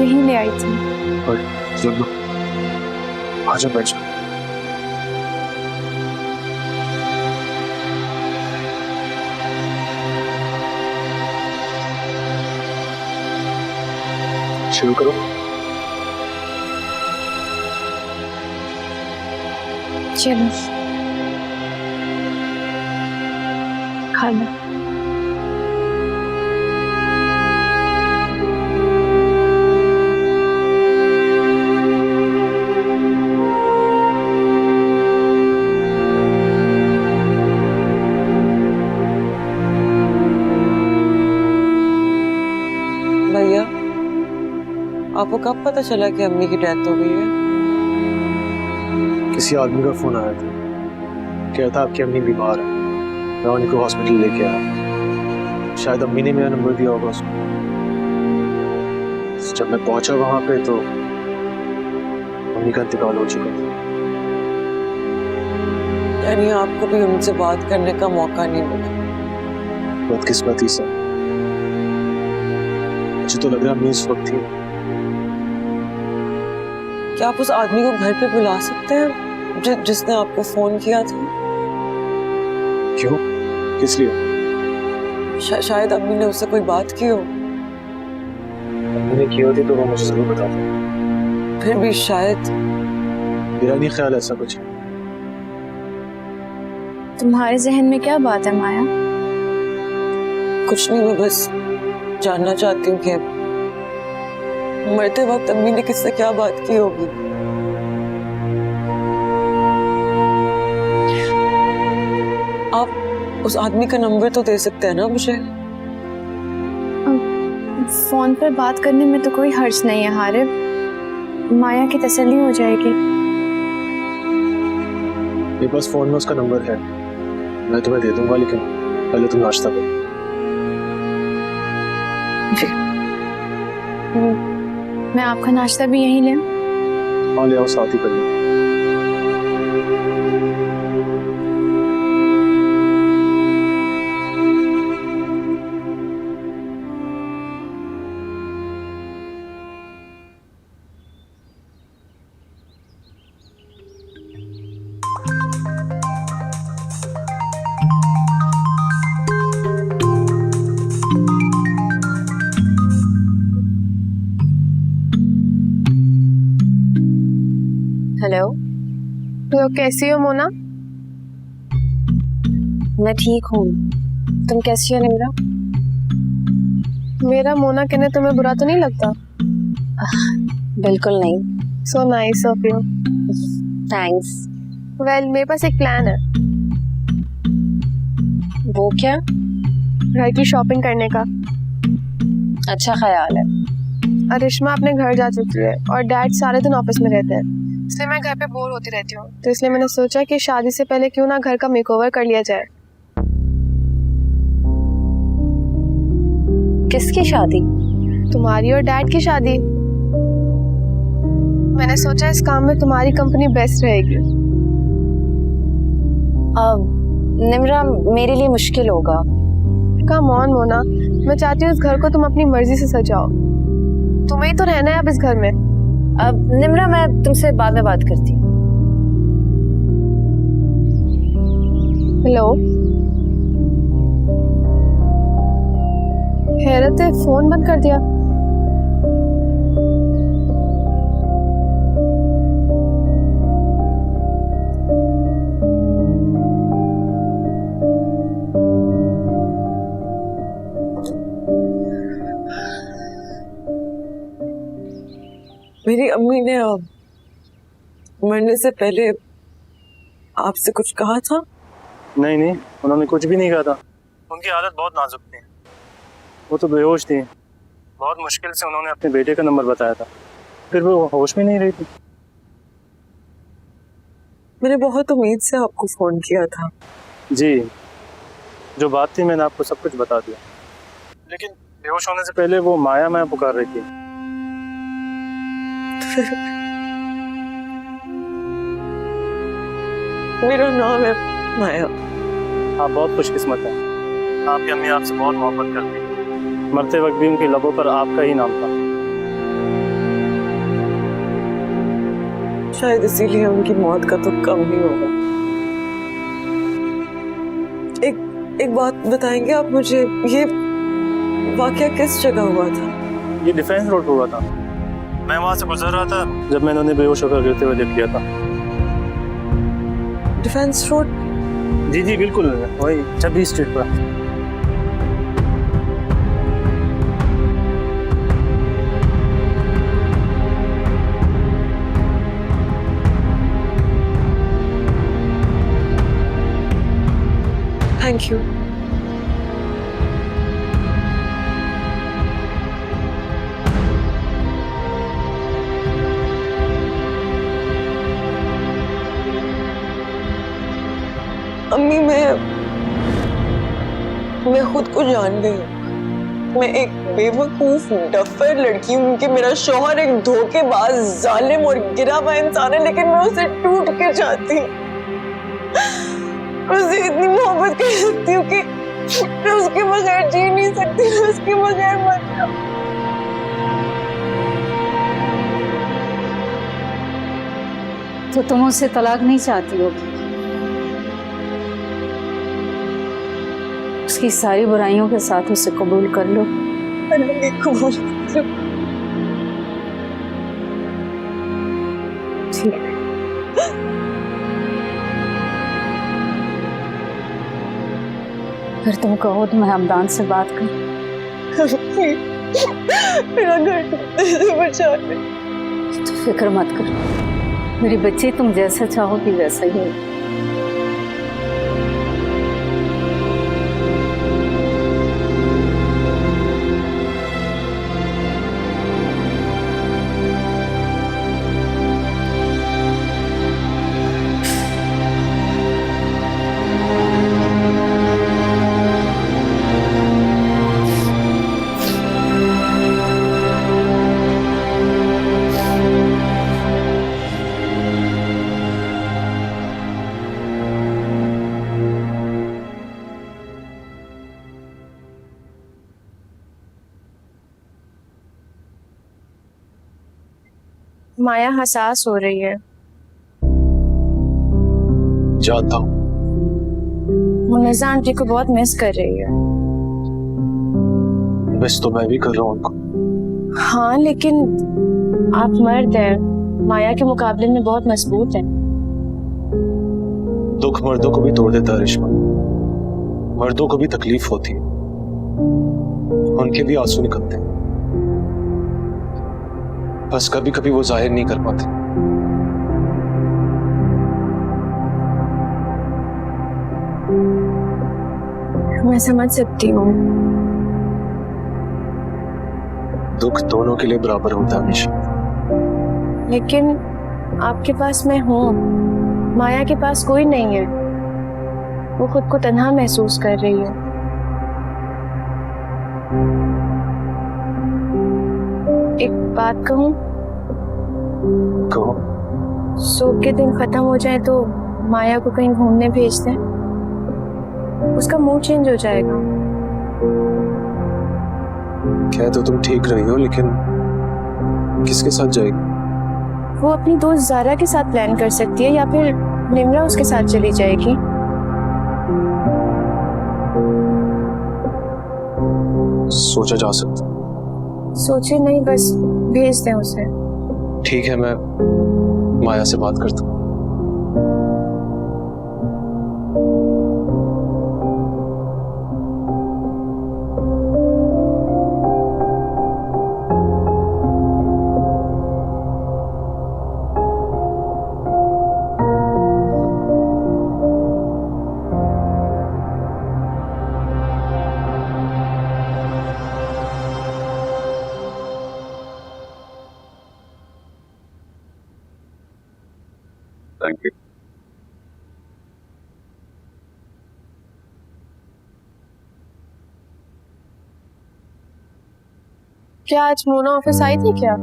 यहीं ले आई थी। और जब आजा बैठ जा। शुरू करो। चलो खा लो। भैया, आपको कब पता चला कि अम्मी की डेथ हो गई है? किसी आदमी का फोन आया था, कह था आपकी अम्मी बीमार है, मैं उनको हॉस्पिटल लेके आया। शायद अम्मी ने मेरा नंबर दिया होगा उसको। जब मैं पहुंचा वहां पे तो अम्मी का इंतकाल हो चुका था। यानी आपको भी उनसे बात करने का मौका नहीं मिला? बदकिस्मती से। मुझे तो लग रहा अम्मी इस वक्त थी। क्या आप उस आदमी को घर पे बुला सकते हैं जिसने आपको फोन किया था? क्यों? किस लिए? शायद अम्मी ने उससे कोई बात की हो। अम्मी ने की होती तो वो मुझे जरूर बताता। फिर भी शायद। मेरा नहीं ख्याल ऐसा कुछ। तुम्हारे जहन में क्या बात है माया? कुछ नहीं, मैं बस जानना चाहती हूँ कि मरते वक्त अम्मी ने किससे क्या बात की होगी। आप उस आदमी का नंबर तो दे सकते हैं ना मुझे? फोन पर बात करने में तो कोई हर्ज नहीं है हारिब, माया की तसल्ली हो जाएगी। मेरे पास फोन में उसका नंबर है, मैं तुम्हें दे दूंगा, लेकिन पहले तुम नाश्ता करो। मैं आपका नाश्ता भी यहीं ले? हाँ ले आओ, साथ ही कर लो। हेलो। तो कैसी हो मोना? मैं ठीक हूँ, तुम कैसी हो निम्रा? मेरा मोना कहने तुम्हें बुरा तो नहीं लगता? बिल्कुल नहीं। So nice of you. Thanks. Well मेरे पास एक प्लान है। वो क्या? घर की शॉपिंग करने का। अच्छा ख्याल है। अरिश्मा अपने घर जा चुकी है और डैड सारे दिन ऑफिस में रहते हैं, इसलिए मैं घर पे बोर होती रहती हूँ। तो इसलिए मैंने सोचा कि शादी से पहले क्यों ना घर का मेकओवर कर लिया जाए। किसकी शादी? तुम्हारी और डैड की शादी। मैंने सोचा इस काम में तुम्हारी कंपनी बेस्ट रहेगी। निम्रा मेरे लिए मुश्किल होगा। कम ऑन मोना, मैं चाहती हूँ इस घर को तुम अपनी मर्जी से सजाओ। तुम्हें ही तो रहना है अब इस घर में। अब निम्रा मैं तुमसे बाद में बात करती हूँ। हेलो हैरत है, फोन बंद कर दिया। मेरी अम्मी ने मरने से पहले आपसे कुछ कहा था? नहीं नहीं, उन्होंने कुछ भी नहीं कहा था। उनकी हालत बहुत नाजुक थी, वो तो बेहोश थी। बहुत मुश्किल से उन्होंने अपने बेटे का नंबर बताया था, फिर वो होश में नहीं रही थी। मैंने बहुत उम्मीद से आपको फोन किया था। जी, जो बात थी मैंने आपको सब कुछ बता दिया, लेकिन बेहोश होने से पहले वो माया मैं पुकार रही थी। मेरा नाम है माया। आप बहुत खुशकिस्मत हैं। आपकी अम्मी आपसे बहुत मोहब्बत करती है। मरते वक्त भी उनके लबों पर आपका ही नाम था। शायद इसीलिए उनकी मौत का तो कम नहीं होगा। एक बात बताएंगे आप मुझे, ये वाकया किस जगह हुआ था? ये डिफेंस रोड पे हुआ था। मैं वहां से गुजर रहा था जब मैंने उन्हें बेहोश होकर गिरते हुए देख लिया था। Defence road? जी जी बिल्कुल, वही 26 स्ट्रीट पर। Thank you. अम्मी, मैं खुद को जान गई हूँ। मैं एक बेवकूफ डफर लड़की हूँ कि मेरा शौहर एक धोखेबाज, जालिम और गिरा हुआ इंसान है, लेकिन मैं उसे टूट के चाहती हूँ। उससे इतनी मोहब्बत कर सकती हूँ कि मैं उसके बगैर जी नहीं सकती, मैं उसके बगैर मर जाऊँ। तो तुम उससे तलाक नहीं चाहती होगी? उसकी सारी बुराइयों के साथ उसे कबूल कर लो। कबूल ठीक है। अगर तुम कहो तो मैं हमदान से बात कर। मेरा घर बचा ले। तो फिक्र मत कर, मेरी बच्ची तुम जैसा चाहोगी वैसा ही होगा। माया हसास हो रही है। जानता हूँ। मुन्नज़ा आंटी को बहुत मिस कर रही है। मिस तो मैं भी कर रहा हूँ उनको। हाँ, लेकिन आप मर्द हैं, माया के मुकाबले में बहुत मजबूत हैं। दुख मर्दों को भी तोड़ देता है रिश्मा। मर्दों को भी तकलीफ होती है, उनके भी आंसू निकलते हैं, बस कभी कभी वो जाहिर नहीं कर पाते। मैं समझ सकती हूँ। दुख दोनों के लिए बराबर होता है हमेशा। लेकिन आपके पास मैं हूँ, माया के पास कोई नहीं है। वो खुद को तन्हा महसूस कर रही है। एक बात कहूँ? कहो। शोक के दिन खत्म हो जाए तो माया को कहीं घूमने भेज दें, उसका मूड चेंज हो जाएगा। क्या तो तुम ठीक रही हो, लेकिन किसके साथ जाएगी? वो अपनी दोस्त ज़ारा के साथ प्लान कर सकती है, या फिर निम्रा उसके साथ चली जाएगी। सोचा जा सकता। सोचे नहीं, बस भेज दें उसे। ठीक है, मैं माया से बात करता हूँ। Thank you. क्या आज मोना ऑफिस आई थी क्या?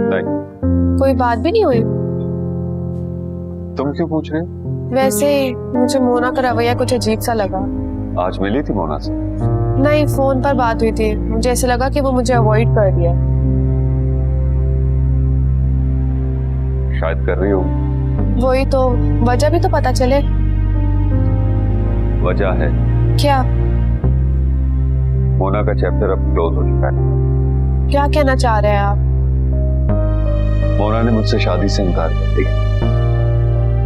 नहीं। कोई बात भी नहीं हुई? तुम क्यों पूछ रहे हो? वैसे ही मुझे मोना का रवैया कुछ अजीब सा लगा। आज मिली थी मोना से? नहीं, फोन पर बात हुई थी। मुझे ऐसे लगा कि वो मुझे अवॉइड कर रही है। शायद कर रही होगी। वही तो, वजह भी तो पता चले। वजह है, क्या? मोना का चैप्टर अब क्लोज हो चुका है। क्या कहना चाह रहे हैं आप? मोना ने मुझसे शादी से इनकार कर दिया।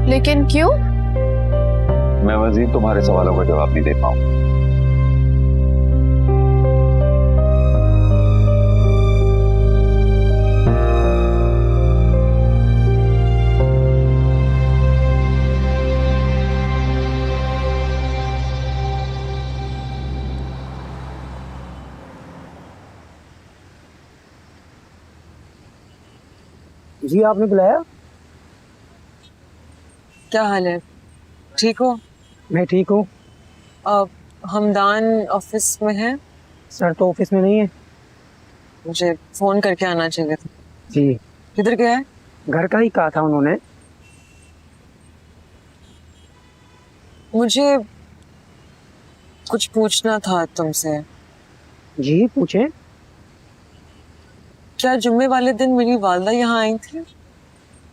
लेकिन क्यों? मैं मजीद तुम्हारे सवालों का जवाब नहीं दे पाऊंगा। जी आपने बुलाया? क्या हाल है? ठीक हो? मैं ठीक हूँ। हमदान ऑफिस में है? सर तो ऑफिस में नहीं है। मुझे फोन करके आना चाहिए था। जी किधर गया है? घर का ही कहा था उन्होंने। मुझे कुछ पूछना था तुमसे। जी पूछे। क्या जुम्मे वाले दिन मेरी वालदा यहाँ आई थी?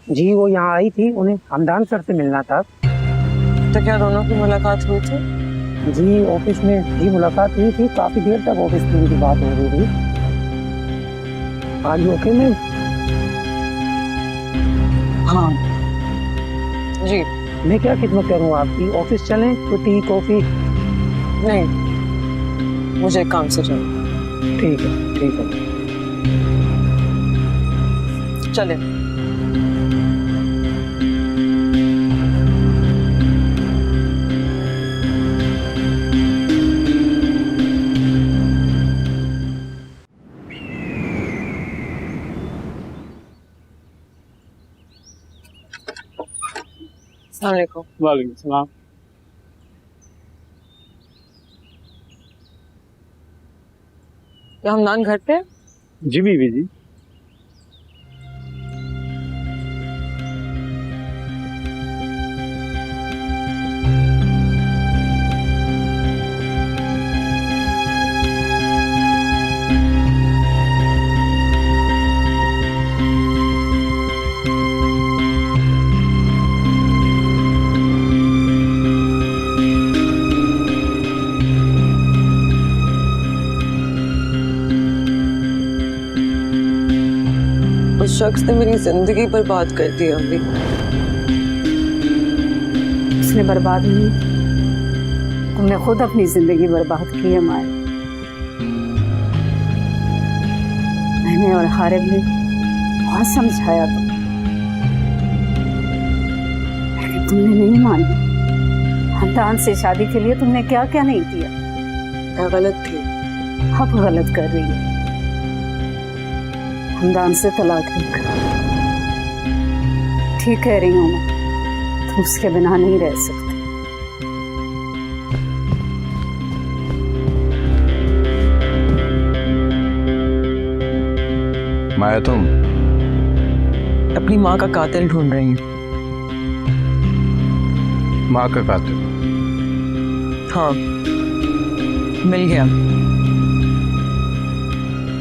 जी वो यहाँ आई थी, उन्हें हमदान सर से मिलना था। तो क्या दोनों की मुलाकात हुई थी? जी ऑफिस में जी मुलाकात हुई थी, काफी देर तक ऑफिस में उनकी बात हो रही थी। आज ओके में? हाँ जी। मैं क्या खिदमत करूँ आपकी? ऑफिस चलें तो टी कॉफी? नहीं, मुझे एक काम से चाहिए। ठीक है ठीक है। चले। अस्सलाम वालेकुम। वालेकुम सलाम। क्या हमदान घर पे है? जी बीवी जी। उस शख्स ने मेरी जिंदगी बर्बाद कर दी अम्मी। उसने बर्बाद नहीं, तुमने खुद अपनी जिंदगी बर्बाद की है माया। मैंने और हारिब ने बहुत समझाया तो, लेकिन तुमने नहीं मानी। हमदान से शादी के लिए तुमने क्या क्या नहीं किया। मैं गलत थी। अब गलत कर रही है। हमदान से तलाक लेकर। ठीक कह रही हूँ मैं, तुम उसके बिना नहीं रह सकते। माया तुम अपनी माँ का कातिल ढूंढ रही हूँ। माँ का कातिल? हाँ, मिल गया।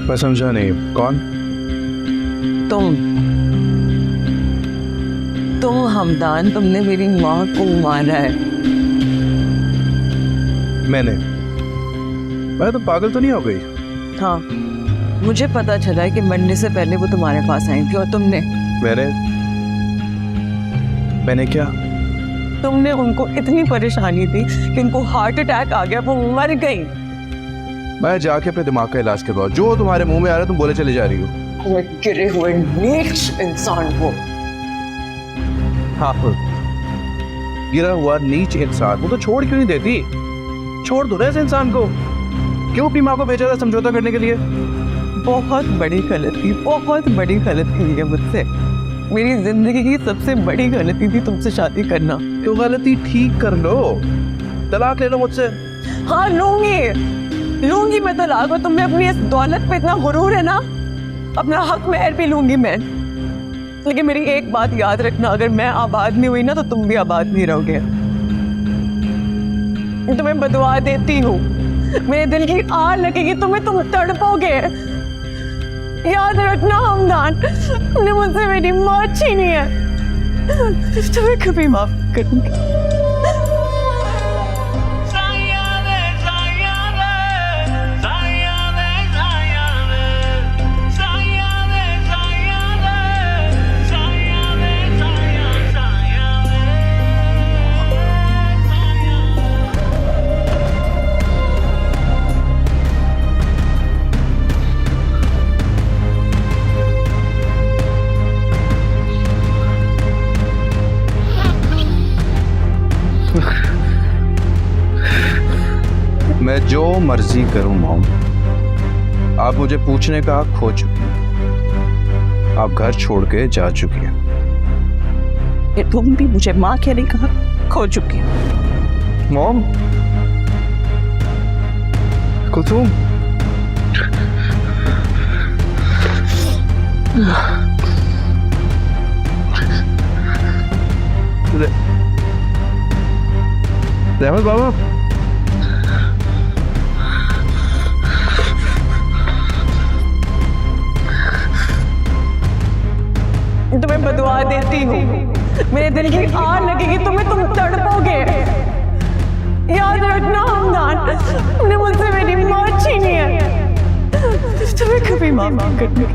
मैं समझा नहीं, कौन? तुम हमदान, तुमने मेरी माँ को मारा है। मैं तो पागल तो नहीं हो गई? हाँ, मुझे पता चला है कि मरने से पहले वो तुम्हारे पास आई थी और मैंने क्या? तुमने उनको इतनी परेशानी दी कि उनको हार्ट अटैक आ गया, वो मर गई। मैं जाके अपने दिमाग का इलाज करवाओ। जो तुम्हारे मुंह में आ रहा है तुम बोले चले जा रही हो। गिरे हुए नीच इंसान हो। हाँ, गिरा हुआ नीच इंसान। वो तो छोड़ क्यों नहीं देती? छोड़ दो ना इस इंसान को। क्यों अपनी माँ को भेजा था समझौता करने के लिए? बहुत बड़ी गलती हुई है मुझसे। मेरी जिंदगी की सबसे बड़ी गलती थी तुमसे शादी करना। तो गलती ठीक कर लो, तलाक ले लो मुझसे। हाँ लूंगी मैं तलाक। और तुम्हें अपनी इस दौलत पे इतना गुरूर है ना, अपना हक महर भी लूंगी मैं। लेकिन मेरी एक बात याद रखना, अगर मैं आबाद नहीं हुई ना तो तुम भी आबाद नहीं रहोगे। तुम्हें बदुआ देती हूँ, मेरे दिल की आग लगेगी तुम्हें, तुम तड़पोगे। याद रखना हमदान, तुमने मुझसे मेरी माँ छीनी है। तुम्हें कभी माफ करूंगी। मैं जो मर्जी करूं मॉम, आप मुझे पूछने का हक खो चुकी हैं। आप घर छोड़ के जा चुकी हैं। ये तुम भी मुझे माँ कहने का हक खो चुकी हो। मॉम, कुलसुम, रहमत बाबा, तुम्हें बदुआ देती हूँ, मेरे दिल की आग लगेगी तुम्हें, तुम तड़पोगे। याद रखना हमदान, तुमने मुझसे मेरी मौत छीनी है, तुम्हें कभी माफ नहीं करूंगी।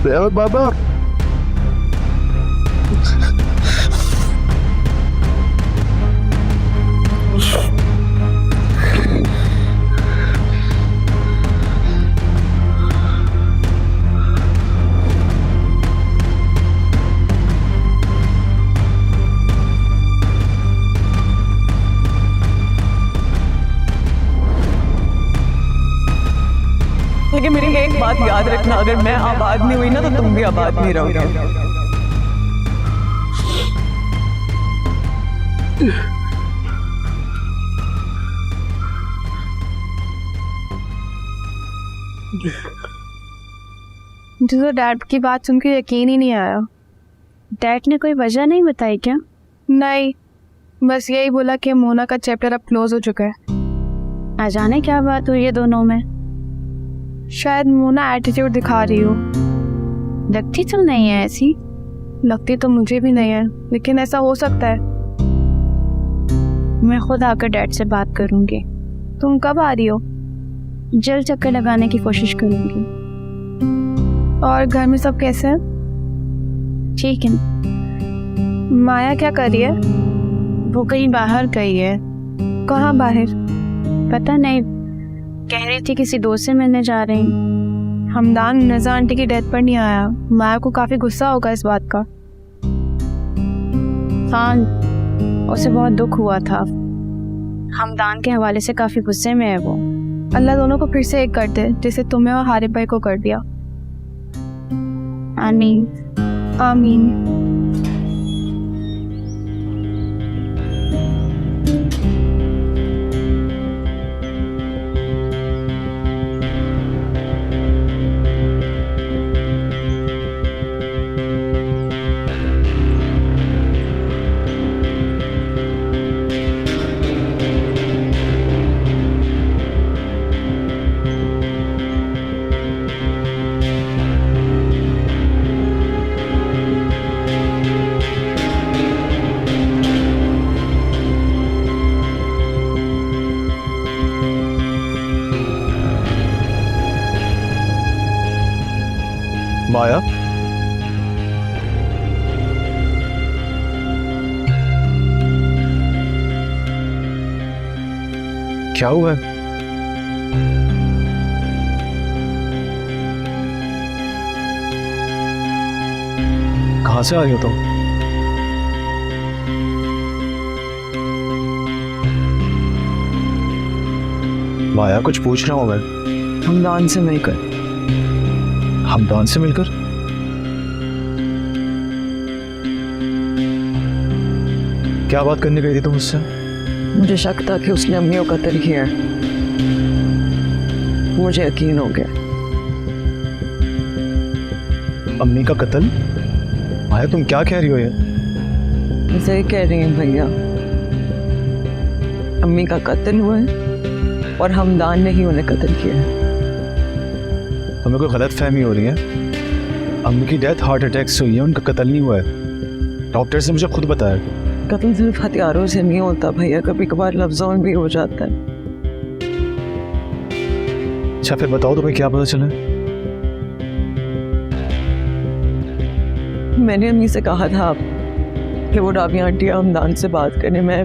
रहमत बाबा, लेकिन मेरी एक बात याद रखना, अगर मैं आबाद नहीं हुई ना तो तुम भी आबाद नहीं रहोगे। मुझे तो डैड की बात सुन के यकीन ही नहीं आया। डैड ने कोई वजह नहीं बताई क्या? नहीं, बस यही बोला कि मोना का चैप्टर अब क्लोज हो चुका है। आ जाने क्या बात हुई है दोनों में? शायद मोना एटीट्यूड दिखा रही हो। लगती तो नहीं है ऐसी। लगती तो मुझे भी नहीं है, लेकिन ऐसा हो सकता है। मैं खुद आकर डैड से बात करूंगी। तुम कब आ रही हो? जल्द चक्कर लगाने की कोशिश करूंगी। और घर में सब कैसे हैं? ठीक है। माया क्या कर रही है? वो कहीं बाहर गई है। कहाँ बाहर? पता नहीं, कह रही थी किसी दोस्त से मिलने जा रही। हमदान नज़ा आंटी की डेथ पर नहीं आया। माया को काफ़ी गुस्सा होगा इस बात का। हाँ, उसे बहुत दुख हुआ था। हमदान के हवाले से काफ़ी गुस्से में है वो। अल्लाह दोनों को फिर से एक कर दे, जैसे तुम्हें और हारिब भाई को कर दिया। आमीन। आमीन। माया, क्या हुआ है? कहां से आ रही हो तुम? माया, कुछ पूछ रहा हूं मैं। हमदान से मिलकर। हमदान से मिलकर? क्या बात करने गई थी तुम उससे? मुझे शक था कि उसने अम्मी को कत्ल किया। मुझे यकीन हो गया। अम्मी का कत्ल? माया, तुम क्या कह रही हो ये? सही कह रही हैं भैया, अम्मी का कत्ल हुआ है और हमदान ने ही उन्हें कत्ल किया है। तुम्हें कोई गलत फहमी हो रही है? अम्मी की डेथ हार्ट अटैक से हुई है, उनका कत्ल नहीं हुआ है। डॉक्टर ने मुझे खुद बताया। कत्ल सिर्फ हथियारों से नहीं होता भैया, कभी कभार लफ्जों में भी हो जाता है। अच्छा फिर बताओ तुम्हें क्या पता चला? मैंने अम्मी से कहा था कि वो राबिया आंटी हमदान से बात करने। मैं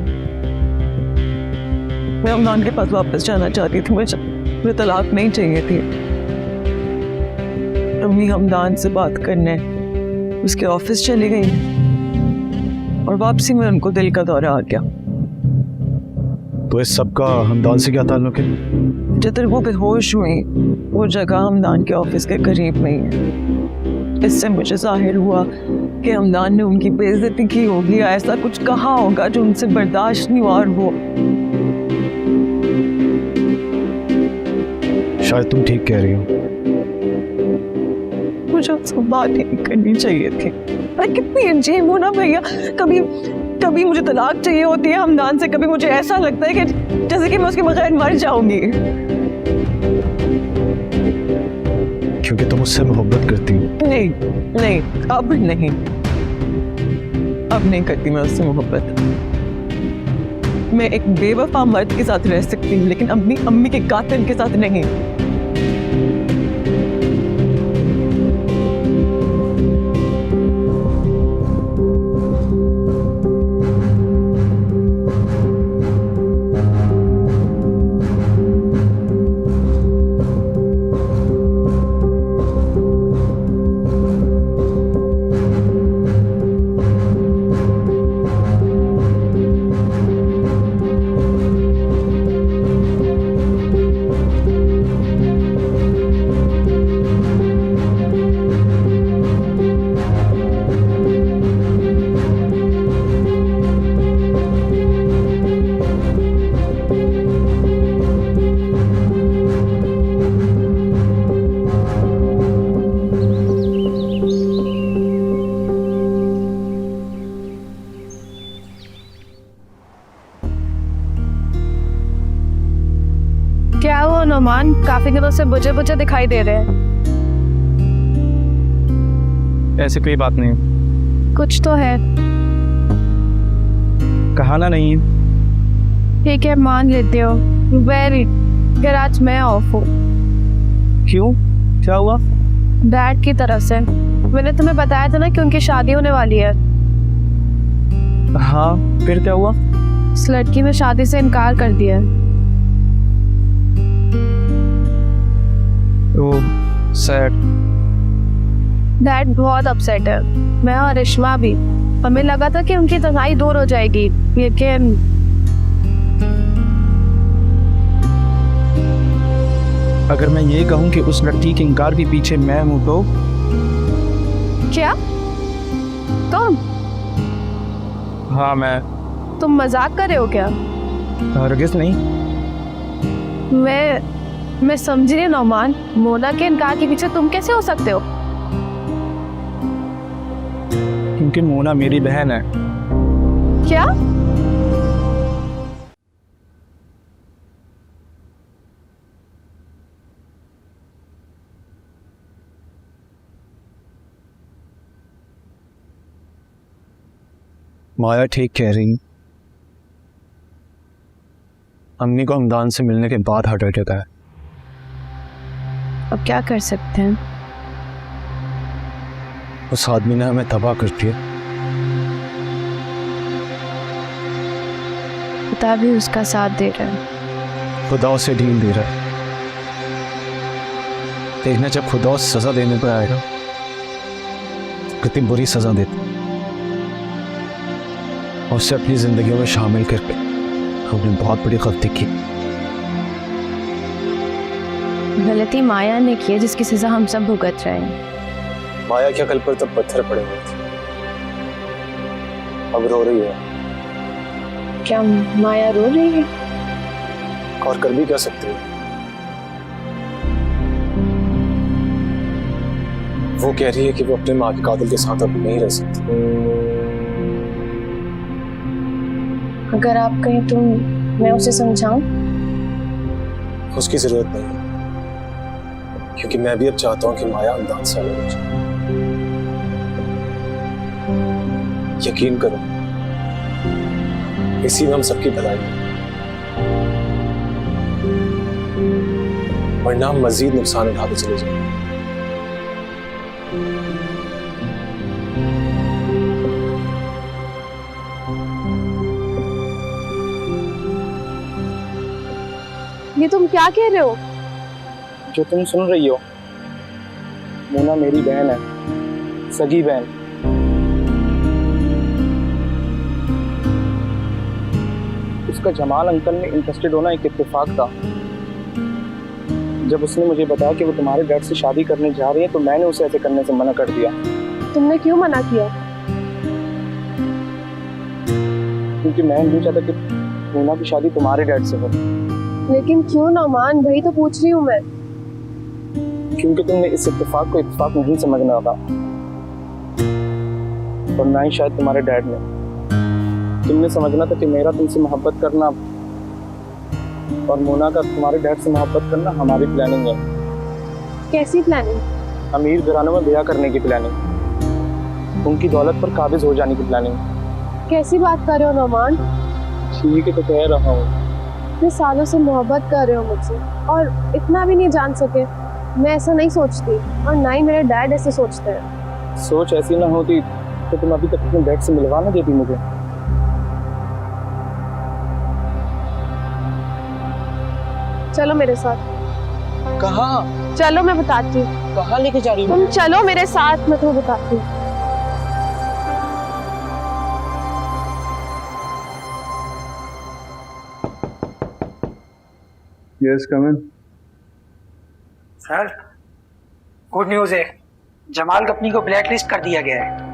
हमदान के पास वापस जाना चाहती थी, मुझे तलाक नहीं चाहिए थी। अम्मी हमदान से बात करने उसके ऑफिस चली गई और वापसी में उनको दिल का दौरा आ गया। तो इस सब का हमदान से क्या ताल्लुक है? जिधर वो बेहोश हुई वो जगह हमदान के ऑफिस के करीब में ही है। इससे मुझे जाहिर हुआ कि हमदान ने उनकी बेइज्जती की होगी या ऐसा कुछ कहा होगा जो उनसे बर्दाश्त नहीं हुआ और वो। शायद तुम ठीक कह रही हो। मुझे उसको बात नहीं करनी चाहिए थी। मैं कितनी अजीब हूँ ना भैया, कभी मुझे तलाक चाहिए होती है हमदान से, कभी मुझे ऐसा लगता है कि जैसे कि मैं उसके बगैर मर जाऊंगी। क्योंकि तुम उससे मोहब्बत करती हो। नहीं, अब नहीं करती मैं उससे मोहब्बत। मैं एक बेवफा मर्द के साथ रह सकती हूँ लेकिन अपनी अम्मी के कातिल के साथ नहीं। क्या हुआ नोमान, काफी दिनों से बुझे बुझे दिखाई दे रहे हैं। ऐसे कोई बात नहीं। कुछ तो है। कहाना नहीं है। ठीक है मान लेते हो। वेरी फिर आज मैं ऑफ हूँ। क्यों, क्या हुआ? डैड की तरफ से। मैंने तुम्हें बताया था ना कि उनकी शादी होने वाली है। हाँ फिर क्या हुआ? उस लड़की ने शादी से इनकार कर दिया। ओह सैड। डैड बहुत अपसेट है, मैं और रेशमा भी। हमें लगा था कि उनकी तन्हाई दूर हो जाएगी लेकिन अगर मैं ये कहूँ कि उस लड़की के इनकार के पीछे मैं हूँ तो? क्या तुम? हाँ मैं। तुम मजाक कर रहे हो क्या? हरगिज़ नहीं। मैं समझ रही हूँ नौमान, मोना के इनकार के पीछे तुम कैसे हो सकते हो? क्योंकि मोना मेरी बहन है। क्या? माया ठीक कह रही। अम्मी को हमदान से मिलने के बाद हार्ट अटैक आया। अब क्या कर सकते हैं? उस आदमी ने हमें तबाह कर दिया। खुदा भी उसका साथ दे रहा है। खुदा उसे ढील दे रहा है। देखना जब खुदा उस सजा देने पर आएगा कितनी बुरी सजा देता और उसे अपनी जिंदगी में शामिल करके हमने बहुत बड़ी गलती की। गलती माया ने की है जिसकी सजा हम सब भुगत रहे हैं। माया के अकल पर तब पत्थर पड़े हुए थे, अब रो रही है। क्या माया रो रही है? और कर भी क्या सकती है? वो कह रही है कि वो अपने माँ के कातिल के साथ अब नहीं रह सकती। अगर आप कहें तो मैं उसे समझाऊं? उसकी जरूरत नहीं है, क्योंकि मैं भी अब चाहता हूँ कि माया हमदान से अलग हो जाए। यकीन करो, इसी में हम सबकी भलाई है, वरना हम मजीद नुकसान उठाते चले जाएंगे। ये तुम क्या कह रहे हो? जो तुम सुन रही हो, मोना मेरी बहन है, सगी बहन। उसका जमाल अंकल में इंटरेस्टेड होना एक इत्तेफाक था। जब उसने मुझे बताया कि वो तुम्हारे डैड से शादी करने जा रही है, तो मैंने उसे ऐसे करने से मना कर दिया। तुमने क्यों मना किया? क्योंकि मैं नहीं चाहता कि मोना की शादी तुम्हारे डैड से हो। लेकिन क्यों नौमान, वही तो पूछ रही हूँ मैं। क्योंकि तुमने इस इत्तेफाक को इत्तेफाक नहीं समझना था, और ना ही शायद तुम्हारे डैड ने। तुमने समझना था कि मेरा तुमसे मोहब्बत करना और मोना का तुम्हारे डैड से मोहब्बत करना हमारी प्लानिंग है। कैसी प्लानिंग? अमीर घरानों में ब्याह करने की प्लानिंग, उनकी दौलत पर काबिज हो जाने की प्लानिंग। कैसी बात कर रहे हो नौमान? ठीक है तो कह रहा हूँ। इतने सालों से मोहब्बत कर रहे हो मुझसे और इतना भी नहीं जान सके। मैं ऐसा नहीं सोचती, और ना ही मेरे डैड ऐसे सोचते हैं। सोच ऐसी ना होती तो तुम अभी तक अपने डैड से मिलवा ना देती मुझे। चलो मेरे साथ। कहाँ? चलो मैं बताती हूँ। कहाँ लेके जा रही हो? तुम चलो मेरे साथ, मैं तुम्हें बताती हूँ। यस कम इन। सर, गुड न्यूज़ है, जमाल कंपनी को ब्लैक लिस्ट कर दिया गया है।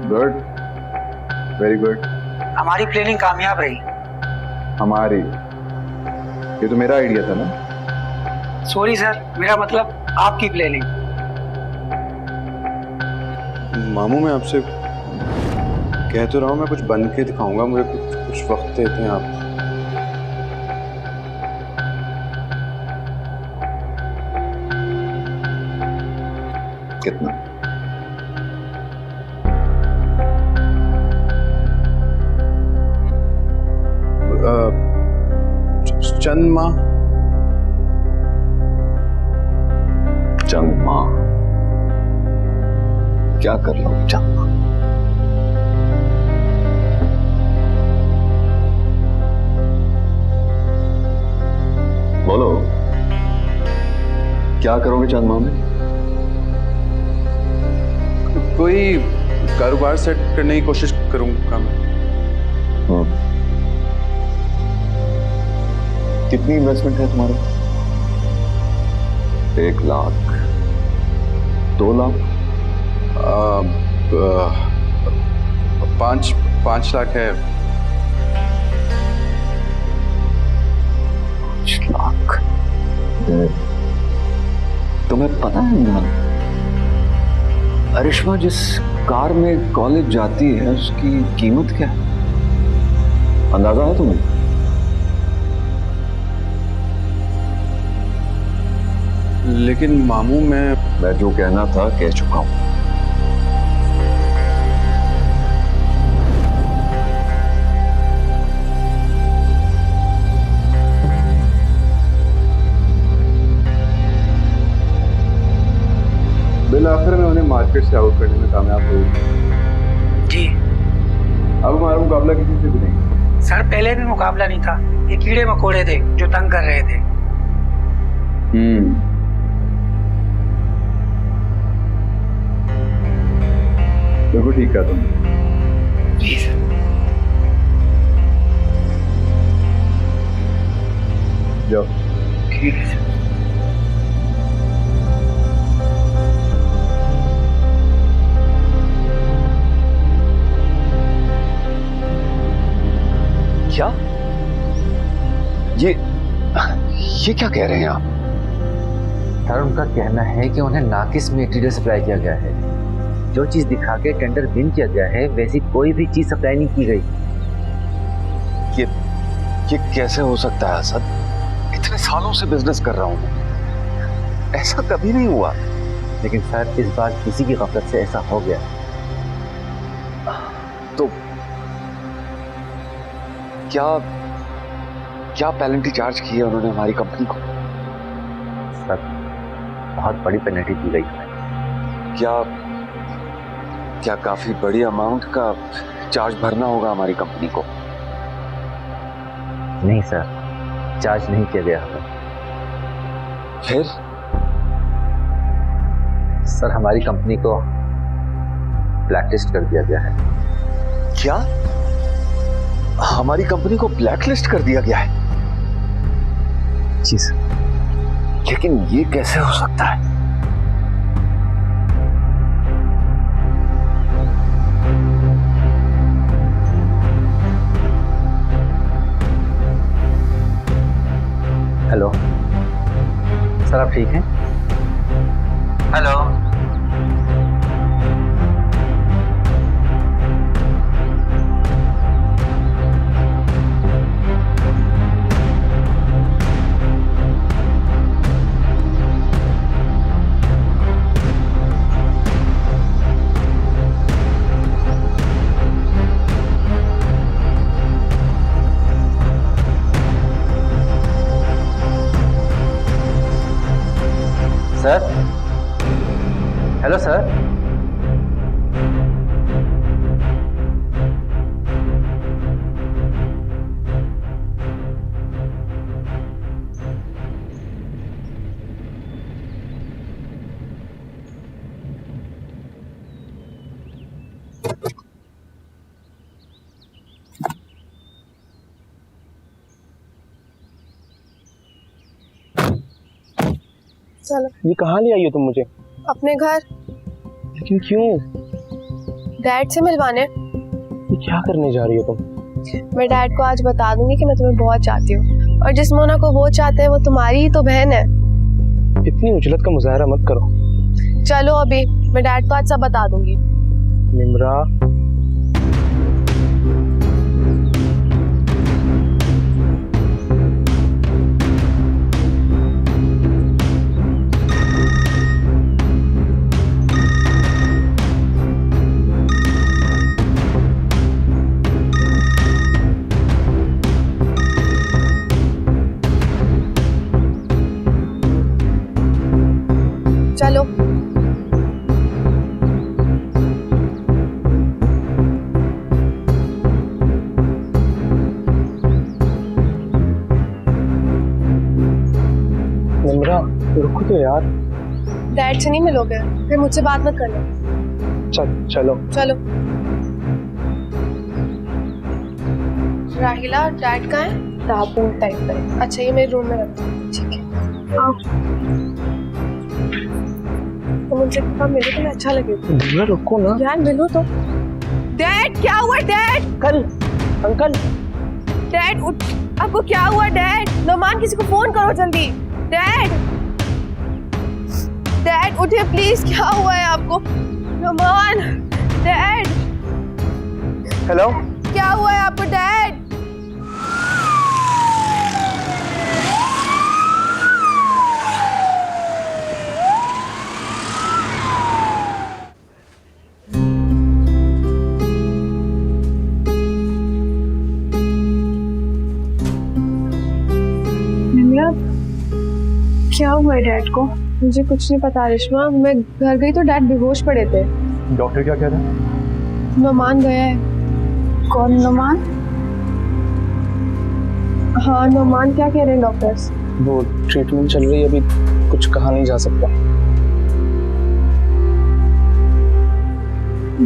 Good, very good. हमारी प्लानिंग कामयाब रही। हमारी? ये तो मेरा आइडिया था ना। सॉरी सर, मेरा मतलब आपकी प्लानिंग। मामू मैं आपसे कह तो रहा हूँ, मैं कुछ बन के दिखाऊंगा, मुझे कुछ वक्त देते हैं आप। कितना? चंद माह। चंद माह? क्या कर रहा हूँ चंद माह? बोलो, क्या करोगे चंद माह में? कोई कारोबार सेट करने की कोशिश करूंगा मैं। कितनी इन्वेस्टमेंट है तुम्हारे? 1 लाख, 2 लाख? 5 लाख है। 5 लाख? तुम्हें पता है ना, अरिश्मा जिस कार में कॉलेज जाती है उसकी कीमत क्या है? अंदाजा है तुम्हें? लेकिन मामू मैं जो कहना था कह चुका हूं। बिल आखिर में उन्हें मार्केट से आउट करने में कामयाब हुई। जी अब हमारा मुकाबला किसी से भी नहीं। सर, पहले भी मुकाबला नहीं था, ये कीड़े मकोड़े थे जो तंग कर रहे थे। बिल्कुल ठीक कहा तुमने। जी सर। जाओ। ठीक है सर। क्या? ये क्या कह रहे हैं आप? सर, उनका कहना है कि उन्हें नाकिस मटेरियल सप्लाई किया गया है। जो चीज दिखा के टेंडर विन किया गया है वैसी कोई भी चीज सप्लाई नहीं की गई। ये कैसे हो सकता है असद? इतने सालों से बिजनेस कर रहा हूं। ऐसा कभी नहीं हुआ। लेकिन सर इस बार किसी की गफलत से ऐसा हो गया। तो क्या क्या पेनल्टी चार्ज की है उन्होंने हमारी कंपनी को? सर बहुत बड़ी पेनल्टी दी गई है। क्या क्या काफी बड़ी अमाउंट का चार्ज भरना होगा हमारी कंपनी को? नहीं सर, चार्ज नहीं किया गया हमें। फिर सर हमारी कंपनी को ब्लैकलिस्ट कर दिया गया है। क्या हमारी कंपनी को ब्लैकलिस्ट कर दिया गया है? जी सर। लेकिन ये कैसे हो सकता है? हेलो सर, आप ठीक हैं? हेलो। Sir, hello sir. चलो। ये कहाँ ले आई हो तुम मुझे? अपने घर। लेकिन क्यों? डैड से मिलवाने। ये क्या करने जा रही हो तुम? मैं डैड को आज बता दूंगी कि मैं तुम्हें बहुत चाहती हूँ, और जिस मोना को वो चाहते हैं वो तुम्हारी ही तो बहन है। इतनी उजलत का मुजाहरा मत करो। चलो अभी, मैं डैड को आज सब बता दूंगी। निम्रा, चलो। निम्रा रुको तो यार। डैड से नहीं मिलोगे, फिर मुझसे बात मत करना। चलो। चलो। राहिला, डैड कहाँ है? ताबूत टाइप पर। अच्छा, ये मेरे रूम में रखती हूँ। ठीक है, आओ। तो मुझे मिलो तो अच्छा लगेगा। निम्रा रुको ना यार, मिलो तो। डैड, क्या हुआ डैड? अंकल। डैड उठ, आपको क्या हुआ डैड? नोमान, किसी को फोन करो जल्दी। डैड, डैड उठिए प्लीज, क्या हुआ है आपको? नोमान, डैड। हेलो, क्या हुआ है आपको डैड? क्या हुआ है डैड को? मुझे कुछ नहीं पता रेशमा, मैं घर गई तो डैड बेहोश पड़े थे। डॉक्टर क्या कह रहा है? नोमान गया है। कौन नोमान? हाँ नोमान, क्या कह रहे हैं डॉक्टर्स? वो ट्रीटमेंट चल रही है, अभी कुछ कहा नहीं जा सकता।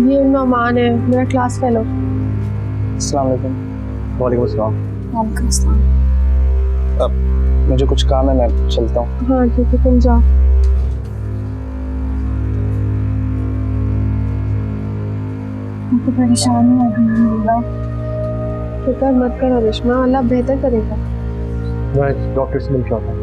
ये नोमान है, मेरा क्लास फेलो। अस्सलाम वालेकुम। वालेकुम अस्सलाम। वालेकुम अस्सलाम। अब मुझे कुछ काम है, मैं चलता हूँ। हाँ ठीक है, तुम जाओ। तो परेशानी हो गई। फिक्र मत करो रेशमा, अल्लाह बेहतर करेगा। मैं डॉक्टर से मिल के आता हूँ।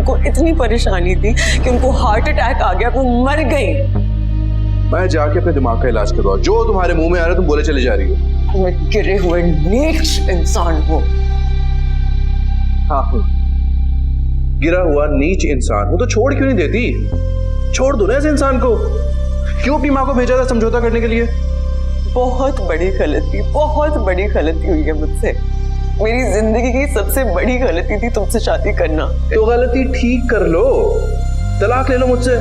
उनको इतनी परेशानी थी कि उनको हार्ट अटैक आ गया, वो मर गई। मैं जाके अपने दिमाग का इलाज करवाऊं। जो तुम्हारे मुंह में आ रहा है तुम बोले चली जा रही हो। मैं गिरे हुए नीच इंसान हूँ। हाँ, गिरा हुआ नीच इंसान वो तो छोड़ क्यों नहीं देती? छोड़ दो ना ऐसे इंसान को। क्यों अपनी माँ को भेजा था समझौता करने के लिए? बहुत बड़ी गलती हुई है मुझसे। मेरी जिंदगी की सबसे बड़ी गलती थी तुमसे शादी करना। तो गलती ठीक कर लो, तलाक ले लो मुझसे।